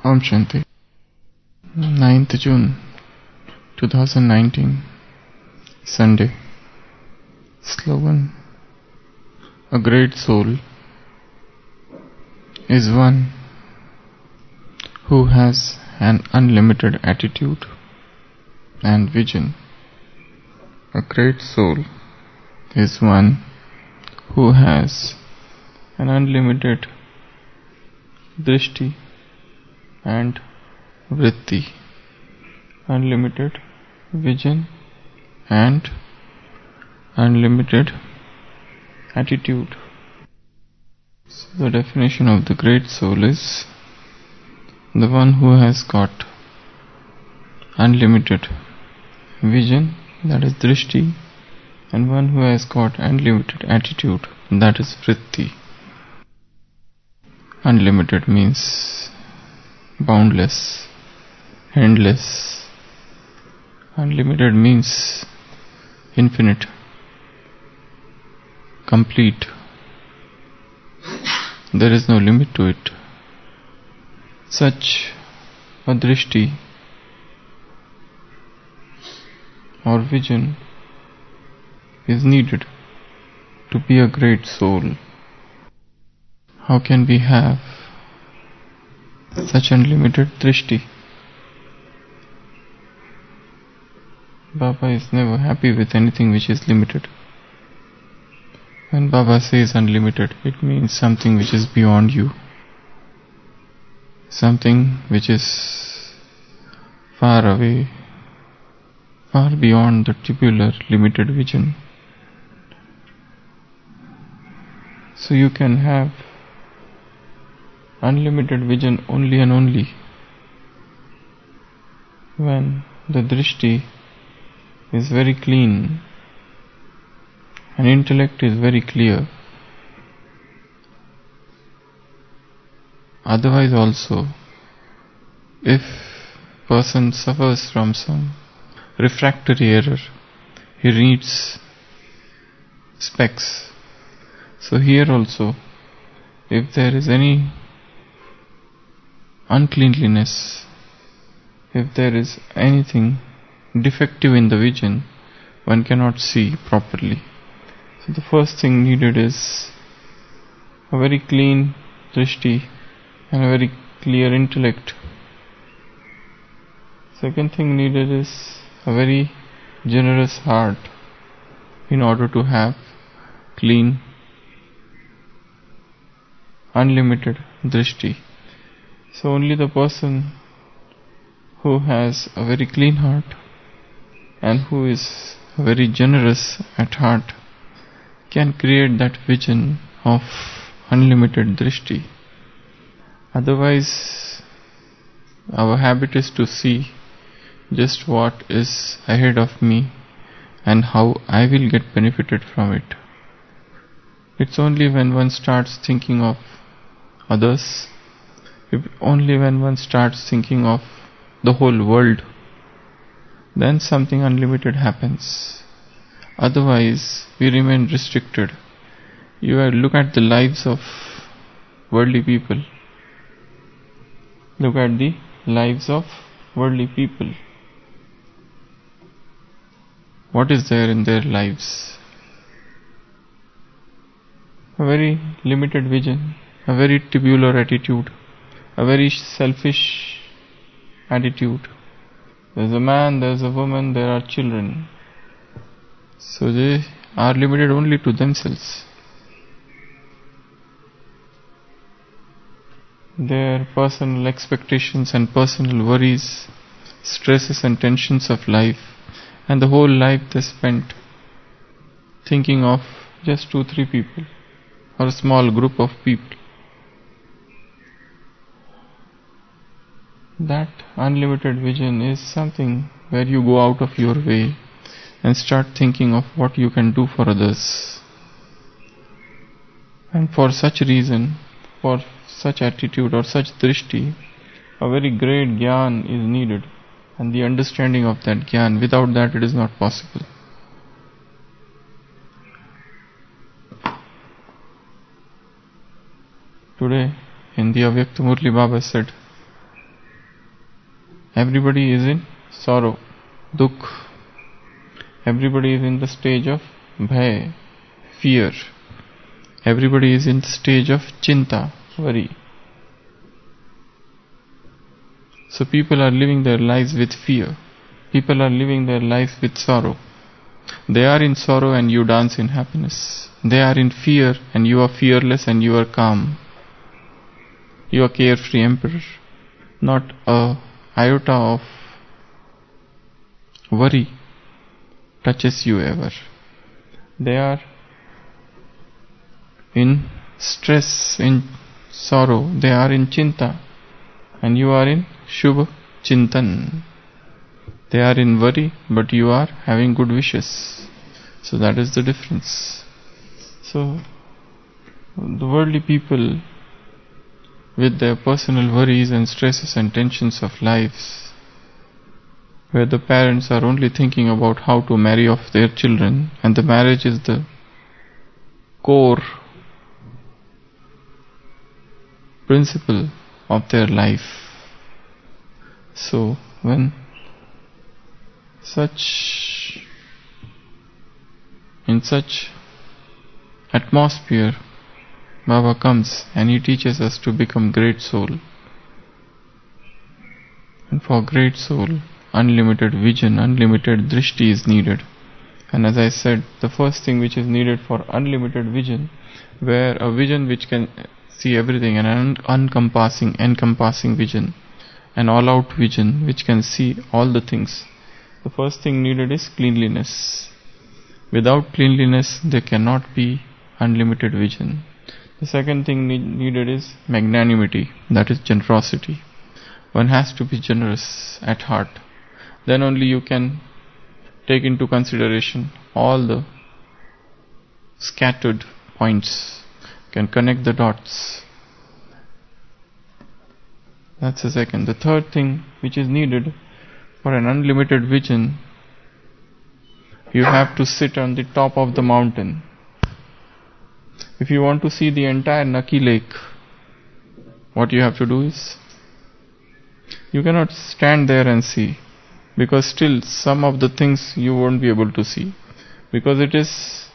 Om Shanti. 9th June 2019, Sunday. Slogan: a great soul is one who has an unlimited attitude and vision. A great soul is one who has an unlimited drishti and vritti, unlimited vision and unlimited attitude. So the definition of the great soul is the one who has got unlimited vision, that is drishti, and one who has got unlimited attitude, that is vritti. Unlimited means boundless, endless. Unlimited means infinite, complete. There is no limit to it. Such a drishti or vision is needed to be a great soul. How can we have such unlimited drishti? Baba is never happy with anything which is limited. When Baba says unlimited, it means something which is beyond you, something which is far away, far beyond the tubular limited vision. So you can have unlimited vision only and only when the drishti is very clean and intellect is very clear. Otherwise also, if person suffers from some refractory error, he needs specs. So here also, if there is any uncleanliness, if there is anything defective in the vision, one cannot see properly. So the first thing needed is a very clean drishti and a very clear intellect. Second thing needed is a very generous heart in order to have clean, unlimited drishti. So only the person who has a very clean heart and who is very generous at heart can create that vision of unlimited drishti. Otherwise, our habit is to see just what is ahead of me and how I will get benefited from it. It's only when one starts thinking of others, only when one starts thinking of the whole world, then something unlimited happens. Otherwise, we remain restricted. You look at the lives of worldly people. Look at the lives of worldly people. What is there in their lives? A very limited vision, a very tubular attitude, a very selfish attitude. There's a man, there's a woman, there are children. So they are limited only to themselves. Their personal expectations and personal worries, stresses and tensions of life, and the whole life they spent thinking of just 2-3 people or a small group of people. That unlimited vision is something where you go out of your way and start thinking of what you can do for others. And for such reason, for such attitude or such drishti, a very great jnana is needed, and the understanding of that jnana. Without that it is not possible. Today, in the Avyakta Murli, Baba said Everybody is in sorrow, dukh. Everybody is in the stage of bhay, fear. Everybody is in the stage of chinta, worry. So people are living their lives with fear. People are living their lives with sorrow. They are in sorrow and you dance in happiness. They are in fear and you are fearless and you are calm. You are carefree emperor. Not a iota of worry touches you ever. They are in stress, in sorrow. They are in chinta and you are in Shubha Chintan. They are in worry, but you are having good wishes. So that is the difference. So the worldly people, with their personal worries and stresses and tensions of lives, where the parents are only thinking about how to marry off their children, and the marriage is the core principle of their life. So when in such atmosphere Baba comes and he teaches us to become great soul. And for great soul, unlimited vision, unlimited drishti is needed. And as I said, the first thing which is needed for unlimited vision, where a vision which can see everything, an encompassing vision, an all-out vision which can see all the things, the first thing needed is cleanliness. Without cleanliness, there cannot be unlimited vision. The second thing needed is magnanimity, that is generosity. One has to be generous at heart. Then only you can take into consideration all the scattered points, can connect the dots. That's the second. The third thing which is needed for an unlimited vision, you have to sit on the top of the mountain. If you want to see the entire Naki Lake, what you have to do is, you cannot stand there and see, because still some of the things you won't be able to see, because it is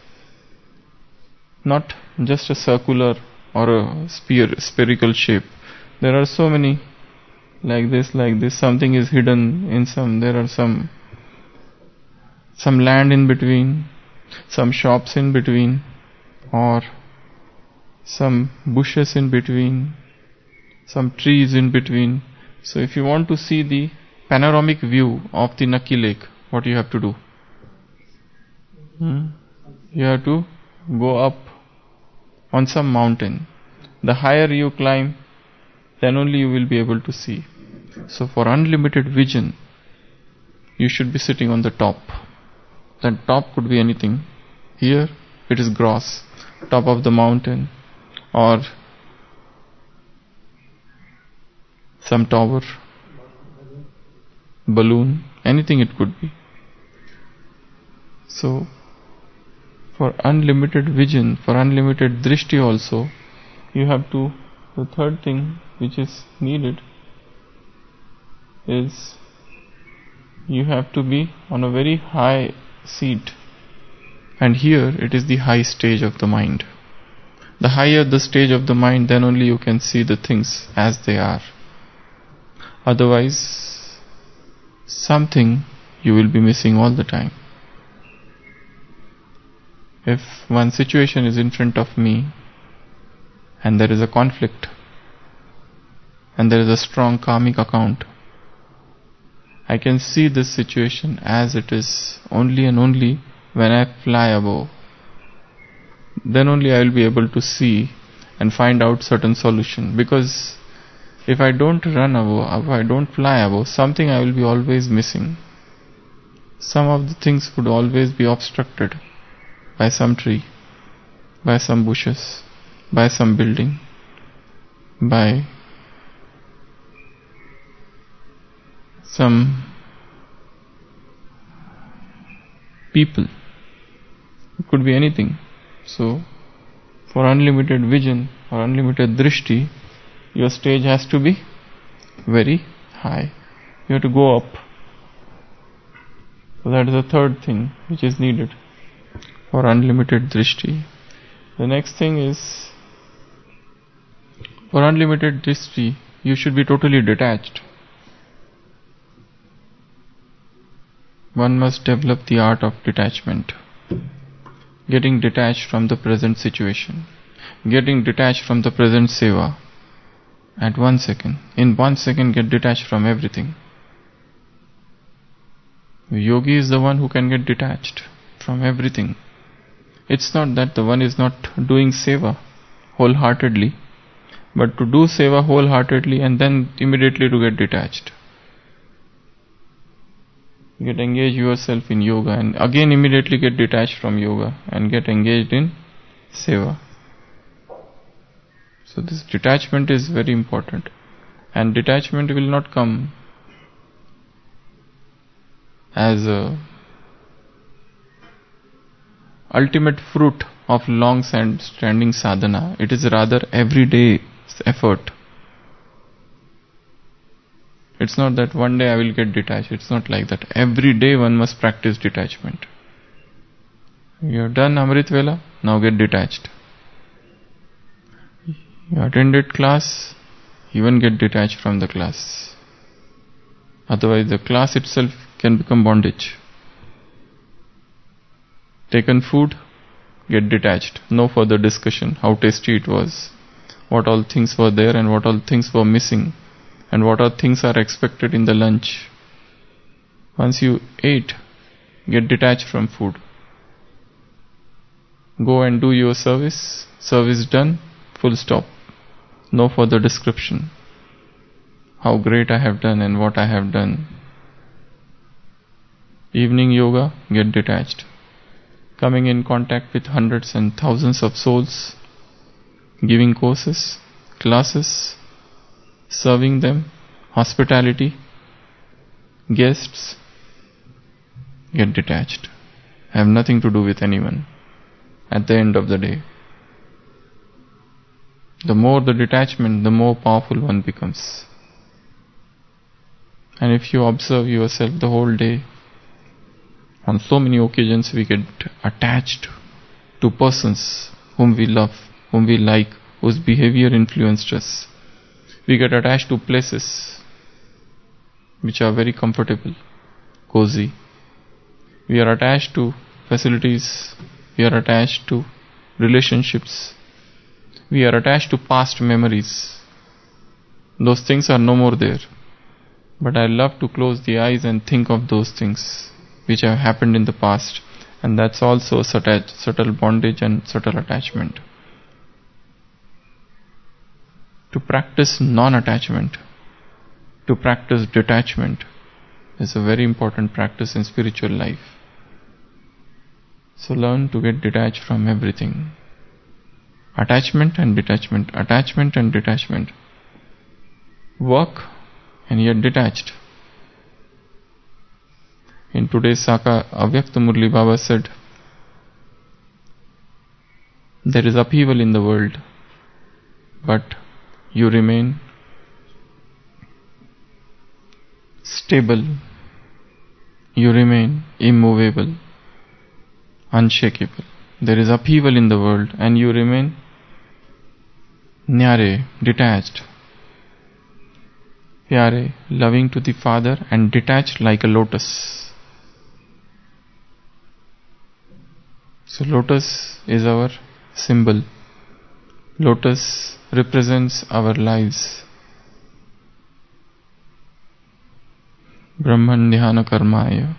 not just a circular or a spherical shape. There are so many like this, something is hidden in some, there are some land in between, some shops in between, or some bushes in between, some trees in between. So if you want to see the panoramic view of the Naki Lake, what you have to do? You have to go up on some mountain. The higher you climb, then only you will be able to see. So for unlimited vision, you should be sitting on the top. That top could be anything. Here it is grass, top of the mountain, or some tower, balloon, anything it could be. So for unlimited vision, for unlimited drishti also, you have to, the third thing which is needed is, you have to be on a very high seat. And here it is the high stage of the mind. The higher the stage of the mind, then only you can see the things as they are. Otherwise, something you will be missing all the time. If one situation is in front of me and there is a conflict and there is a strong karmic account, I can see this situation as it is only and only when I fly above. Then only I will be able to see and find out certain solution. Because if I don't run above, if I don't fly above, something I will be always missing. Some of the things would always be obstructed by some tree, by some bushes, by some building, by some people. It could be anything. So, for unlimited vision or unlimited drishti, your stage has to be very high. You have to go up. So that is the third thing which is needed for unlimited drishti. The next thing is, for unlimited drishti, you should be totally detached. One must develop the art of detachment. Getting detached from the present situation. Getting detached from the present seva. At 1 second. In 1 second get detached from everything. Yogi is the one who can get detached from everything. It's not that the one is not doing seva wholeheartedly, but to do seva wholeheartedly and then immediately to get detached. Get engaged yourself in yoga and again immediately get detached from yoga and get engaged in seva. So this detachment is very important, and detachment will not come as a ultimate fruit of long standing sadhana. It is rather everyday effort. It's not that one day I will get detached. It's not like that. Every day one must practice detachment. You have done Amrit Vela, now get detached. You attended class, even get detached from the class. Otherwise the class itself can become bondage. Taken food, get detached. No further discussion. How tasty it was. What all things were there and what all things were missing. And what all things are expected in the lunch. Once you ate, get detached from food. Go and do your service. Service done, full stop. No further description. How great I have done and what I have done. Evening yoga, get detached. Coming in contact with hundreds and thousands of souls, giving courses, classes, serving them, hospitality, guests, get detached. Have nothing to do with anyone at the end of the day. The more the detachment, the more powerful one becomes. And if you observe yourself the whole day, on so many occasions we get attached to persons whom we love, whom we like, whose behavior influenced us. We get attached to places which are very comfortable, cozy. We are attached to facilities. We are attached to relationships. We are attached to past memories. Those things are no more there. But I love to close the eyes and think of those things which have happened in the past, and that's also subtle bondage and subtle attachment. To practice non-attachment, to practice detachment, is a very important practice in spiritual life. So learn to get detached from everything. Attachment and detachment, attachment and detachment. Work and yet detached. In today's Saka, Avyakta Murli Baba said, there is upheaval in the world, but you remain stable, you remain immovable, unshakable. There is upheaval in the world and you remain nyare, detached, pyare, loving to the Father and detached like a lotus. So lotus is our symbol. Lotus represents our lives. Brahman dhyana karmaya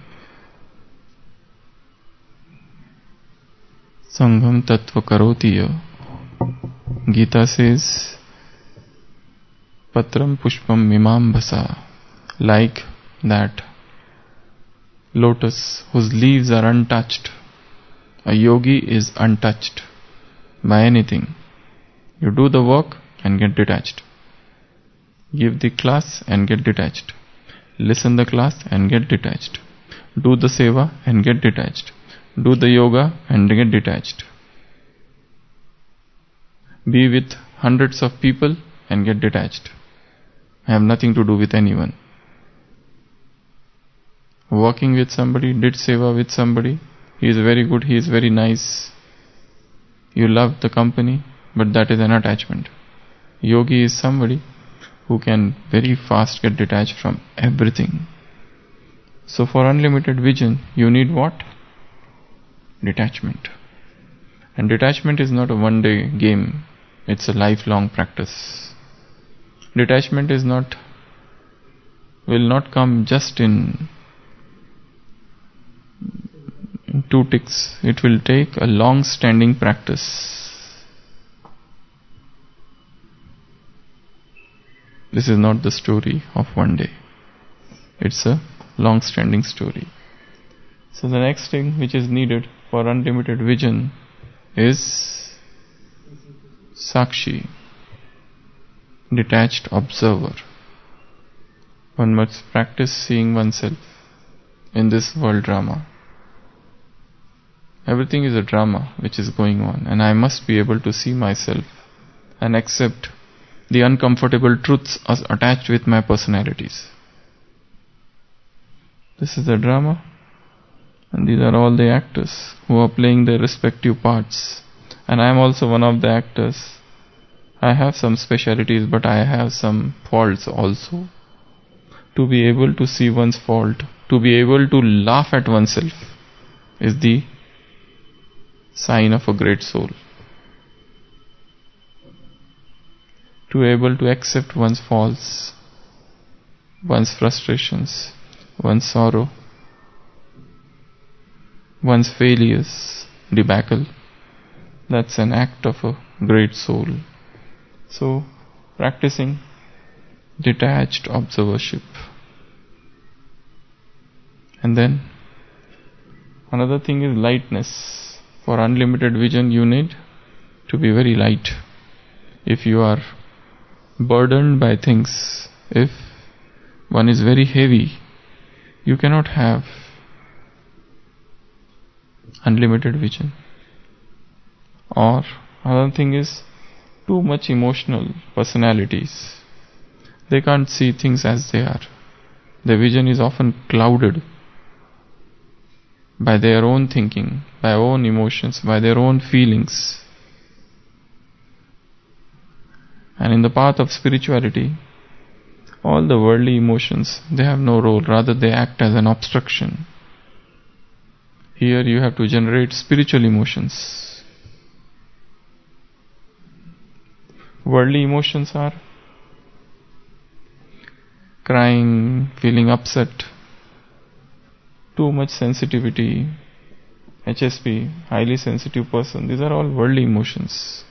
sangham tattva karotiya. Gita says, patram pushpam mimam bhasa. Like that lotus whose leaves are untouched. A yogi is untouched by anything. You do the work and get detached. Give the class and get detached. Listen the class and get detached. Do the seva and get detached. Do the yoga and get detached. Be with hundreds of people and get detached. Have nothing to do with anyone. working with somebody, did seva with somebody, he is very good, he is very nice, you love the company, but that is an attachment. Yogi is somebody who can very fast get detached from everything. So for unlimited vision, you need what? Detachment. And detachment is not a one-day game, it's a lifelong practice. Detachment will not come just in 2 ticks. It will take a long-standing practice. This is not the story of one day. It's a long-standing story. So the next thing which is needed for unlimited vision is Sakshi, detached observer. One must practice seeing oneself in this world drama. Everything is a drama which is going on, and I must be able to see myself and accept the uncomfortable truths as attached with my personalities. This is the drama, and these are all the actors who are playing their respective parts. And I am also one of the actors. I have some specialities, but I have some faults also. To be able to see one's fault, to be able to laugh at oneself, is the sign of a great soul. To be able to accept one's faults, one's frustrations, one's sorrow, one's failures, debacle, that's an act of a great soul. So, practicing detached observership. And then, another thing is lightness. For unlimited vision, you need to be very light. If you are burdened by things, if one is very heavy, you cannot have unlimited vision. Or another thing is too much emotional personalities. They can't see things as they are. Their vision is often clouded by their own thinking, by their own emotions, by their own feelings. And in the path of spirituality, all the worldly emotions, they have no role, rather they act as an obstruction. Here you have to generate spiritual emotions. Worldly emotions are crying, feeling upset, too much sensitivity, HSP, highly sensitive person. These are all worldly emotions.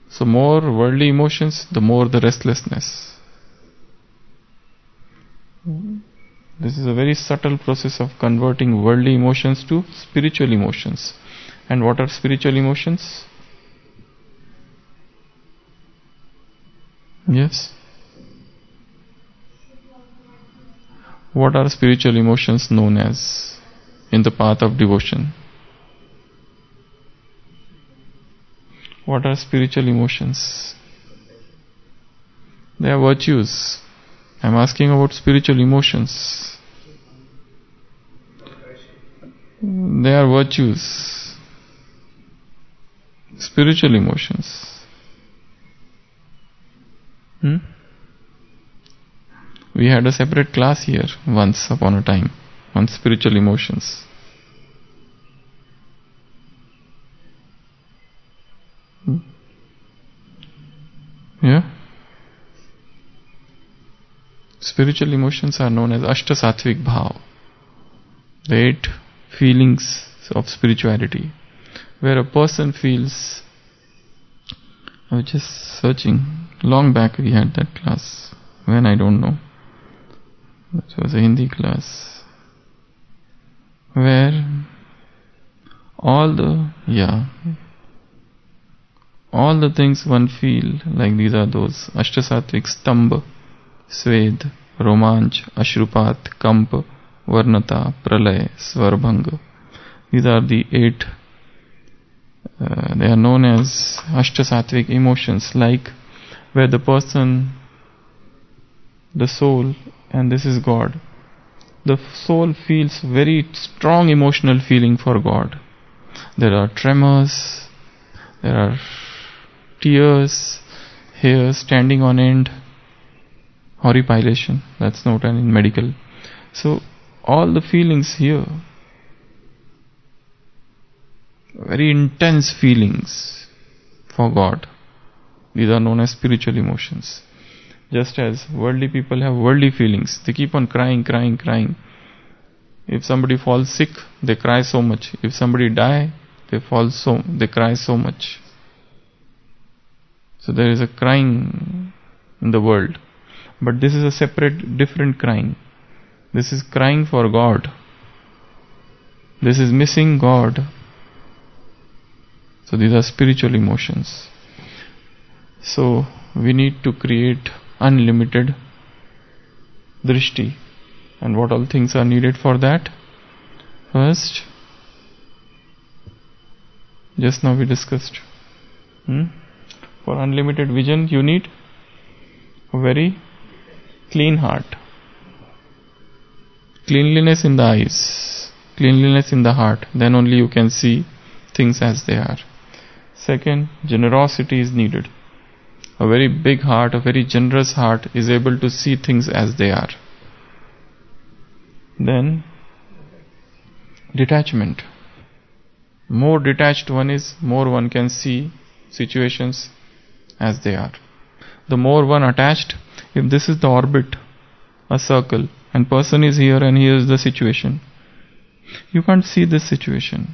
So more worldly emotions, the more the restlessness. This is a very subtle process of converting worldly emotions to spiritual emotions. And what are spiritual emotions? Yes? What are spiritual emotions known as in the path of devotion? What are spiritual emotions? They are virtues. I am asking about spiritual emotions. They are virtues. Spiritual emotions. We had a separate class here once upon a time on spiritual emotions. Yeah? Spiritual emotions are known as Ashta Sattvic Bhav, the 8 feelings of spirituality, where a person feels. I was just searching. Long back we had that class. When I don't know. It was a Hindi class. Where all the things one feel, like these are those Ashtasattvic: Stambha, Sved, Romanch, Ashrupat, Kamp, Varnata, Pralay, Svarbhanga. These are the 8. They are known as Ashtasattvic emotions, like where the person, the soul, and this is God, the soul feels very strong emotional feeling for God. There are tremors, there are tears, hair standing on end, horripilation, that's not in medical. So all the feelings here, very intense feelings for God. These are known as spiritual emotions. Just as worldly people have worldly feelings, they keep on crying. If somebody falls sick, they cry so much. If somebody die, they cry so much. So there is a crying in the world. But this is a separate, different crying. This is crying for God. This is missing God. So these are spiritual emotions. So we need to create unlimited drishti. And what all things are needed for that? First, just now we discussed. For unlimited vision, you need a very clean heart. Cleanliness in the eyes, cleanliness in the heart. Then only you can see things as they are. Second, generosity is needed. A very big heart, a very generous heart is able to see things as they are. Then, detachment. More detached one is, more one can see situations as they are. The more one attached, if this is the orbit, a circle, and person is here and here is the situation, you can't see this situation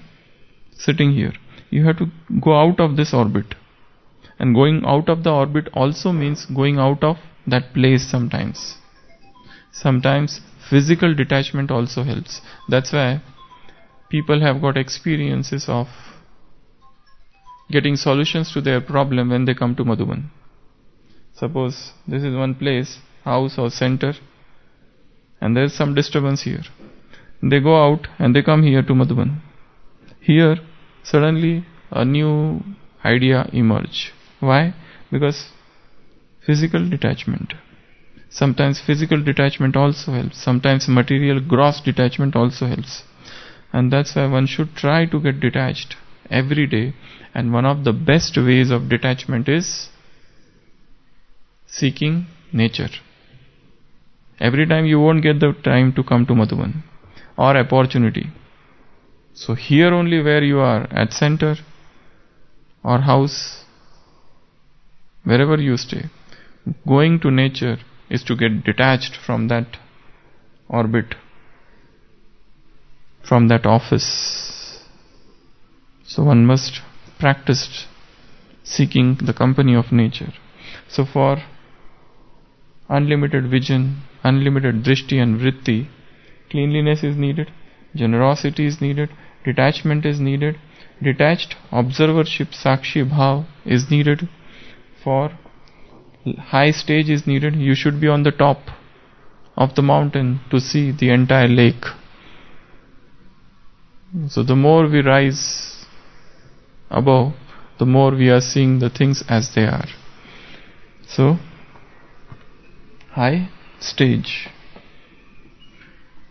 sitting here. You have to go out of this orbit. And going out of the orbit also means going out of that place sometimes. Sometimes physical detachment also helps. That's why people have got experiences of getting solutions to their problem when they come to Madhuban. Suppose this is one place, house or center, and there is some disturbance here. They go out and they come here to Madhuban. Here, suddenly a new idea emerge. Why? Because physical detachment. Sometimes physical detachment also helps. Sometimes material gross detachment also helps. And that's why one should try to get detached every day. And one of the best ways of detachment is seeking nature. Every time you won't get the time to come to Madhuban or opportunity. So here only where you are, at center or house, wherever you stay, going to nature is to get detached from that orbit, from that office. So one must practice seeking the company of nature. So for unlimited vision, unlimited drishti and vritti, cleanliness is needed, generosity is needed, detachment is needed, detached observership, sakshi bhav is needed. For high stage is needed. You should be on the top of the mountain to see the entire lake. So the more we rise above, the more we are seeing the things as they are. So, high stage.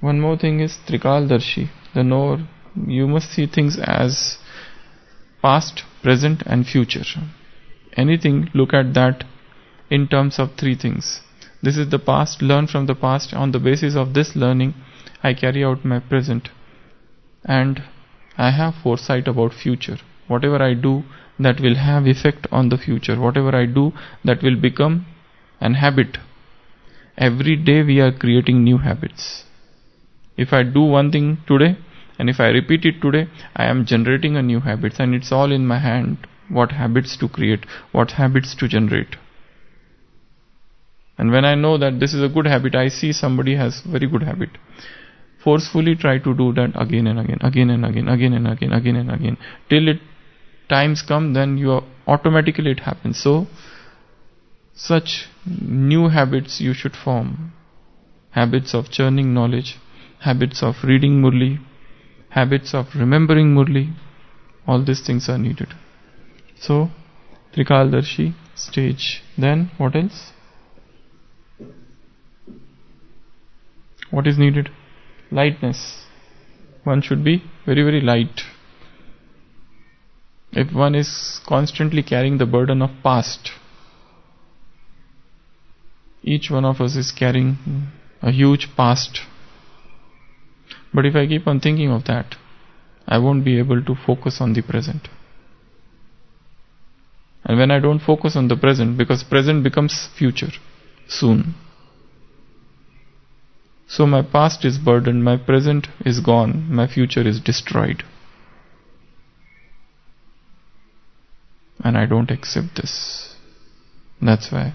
One more thing is Trikaldarshi. The knower, you must see things as past, present and future. Anything, look at that in terms of three things. This is the past, learn from the past. On the basis of this learning, I carry out my present. And I have foresight about future. Whatever I do, that will have effect on the future. Whatever I do, that will become an habit. Every day we are creating new habits. If I do one thing today, and if I repeat it today, I am generating a new habit. And it's all in my hand. What habits to create, what habits to generate. And when I know that this is a good habit, I see somebody has very good habit. Forcefully try to do that again and again, again and again, again and again, again and again. Till times come, then automatically it happens. So, such new habits you should form. Habits of churning knowledge, habits of reading Murli, habits of remembering Murli. All these things are needed. So, Trikaldarshi stage. Then, what else? What is needed? Lightness. One should be very, very light. If one is constantly carrying the burden of past, each one of us is carrying a huge past. But if I keep on thinking of that, I won't be able to focus on the present. And when I don't focus on the present, because present becomes future soon. So my past is burdened, my present is gone, my future is destroyed. And I don't accept this. That's why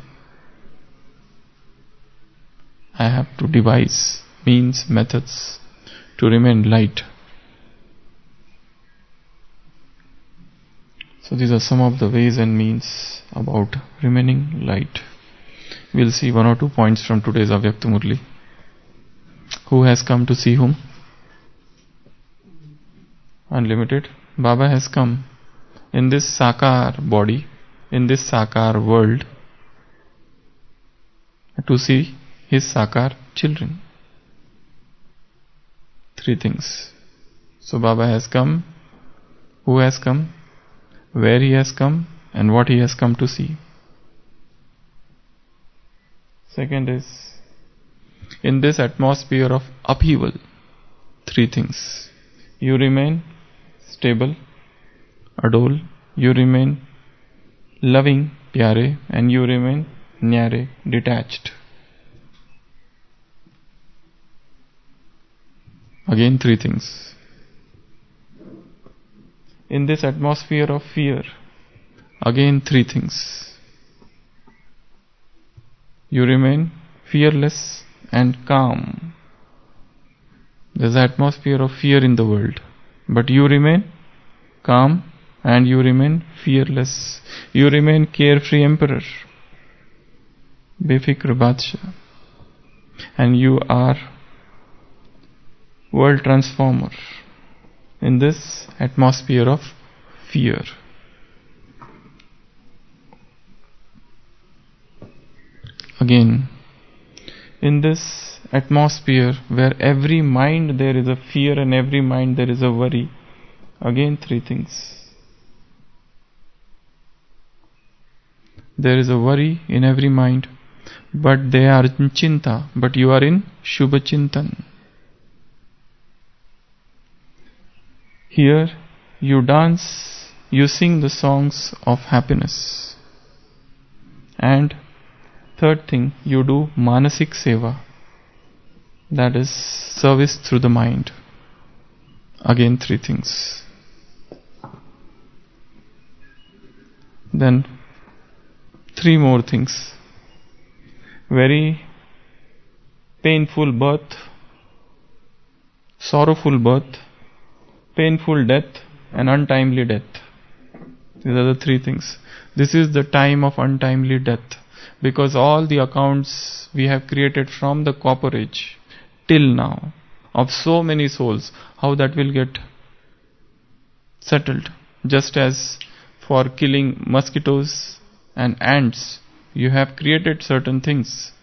I have to devise means, methods to remain light. So these are some of the ways and means about remaining light. We'll see one or two points from today's Avyakta Murli. Who has come to see whom? Unlimited. Baba has come in this Sakar body, in this Sakar world, to see his Sakar children. Three things. So Baba has come, who has come, where he has come, and what he has come to see. Second is, in this atmosphere of upheaval, three things. You remain stable, adole, you remain loving, pyare, and you remain nyare, detached. Again three things. In this atmosphere of fear, again three things. You remain fearless and calm. There's an atmosphere of fear in the world, but you remain calm and you remain fearless. You remain carefree emperor, befikr Badshah, and you are world transformer in this atmosphere of fear. Again, in this atmosphere where every mind there is a fear and every mind there is a worry, again three things. There is a worry in every mind, but they are in chinta, but you are in Shubha Chintan. Here you dance, you sing the songs of happiness. And third thing, you do manasik seva, that is service through the mind. Again three things. Then three more things. Very painful birth, sorrowful birth, painful death, and untimely death. These are the three things. This is the time of untimely death, because all the accounts we have created from the copper age till now of so many souls, how that will get settled. Just as for killing mosquitoes and ants, you have created certain things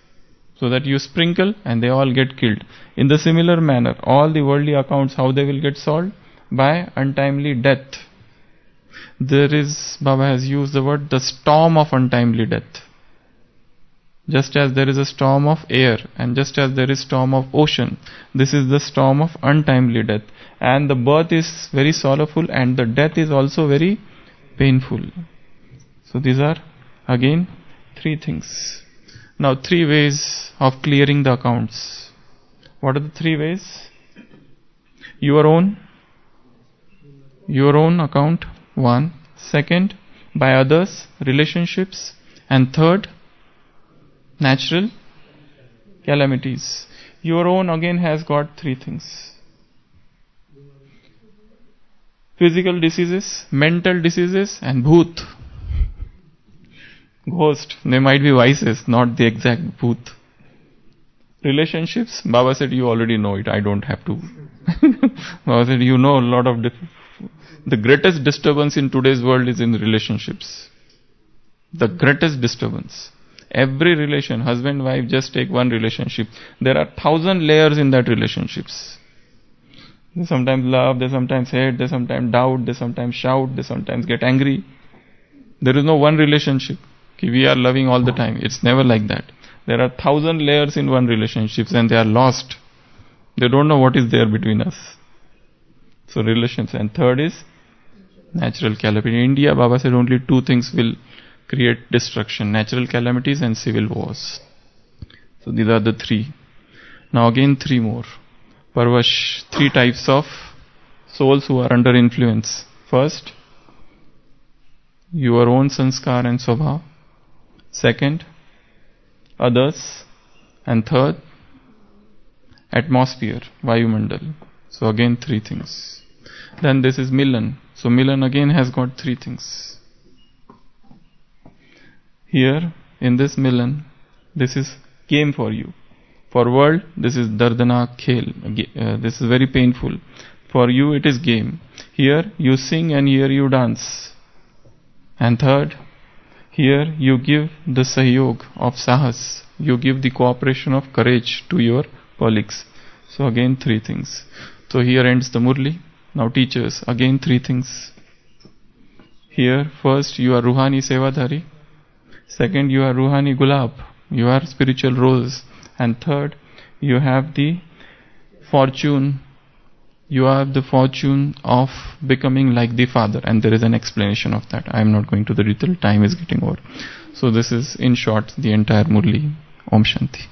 so that you sprinkle and they all get killed. In the similar manner, all the worldly accounts, how they will get solved? By untimely death. There is, Baba has used the word, the storm of untimely death. Just as there is a storm of air and just as there is storm of ocean, this is the storm of untimely death. And the birth is very sorrowful and the death is also very painful. So these are again three things. Now three ways of clearing the accounts. What are the three ways? Your own account, one. Second, by others, relationships. And third, natural calamities. Your own again has got three things. Physical diseases, mental diseases, and bhoot. Ghost. They might be vices, not the exact bhoot. Relationships, Baba said you already know it, I don't have to. Baba said you know a lot of the greatest disturbance in today's world is in relationships. The greatest disturbance. Every relation, husband, wife, just take one relationship. There are 1,000 layers in that relationships. They sometimes love, they sometimes hate, they sometimes doubt, they sometimes shout, they sometimes get angry. There is no one relationship. We are loving all the time. It's never like that. There are 1,000 layers in one relationship and they are lost. They don't know what is there between us. So relations. And third is natural calamity. In India, Baba said only two things will create destruction: natural calamities and civil wars. So these are the three. Now again three more. Parvash, three types of souls who are under influence. First, your own sanskar and swabha. Second, others. And third, atmosphere, Vayumandal. So again three things. Then this is Milan. So Milan again has got three things. Here in this Milan, this is game for you. For world, this is Dardana Khel. This is very painful. For you, it is game. Here you sing and here you dance. And third, here you give the sahyog of sahas. You give the cooperation of courage to your colleagues. So again three things. So here ends the Murli. Now teachers, again three things. Here first you are Ruhani Sevadhari. Second you are Ruhani Gulab. You are spiritual rose. And third, you have the fortune. You have the fortune of becoming like the Father. And there is an explanation of that. I am not going to the detail. Time is getting over. So this is in short the entire Murli. Om Shanti.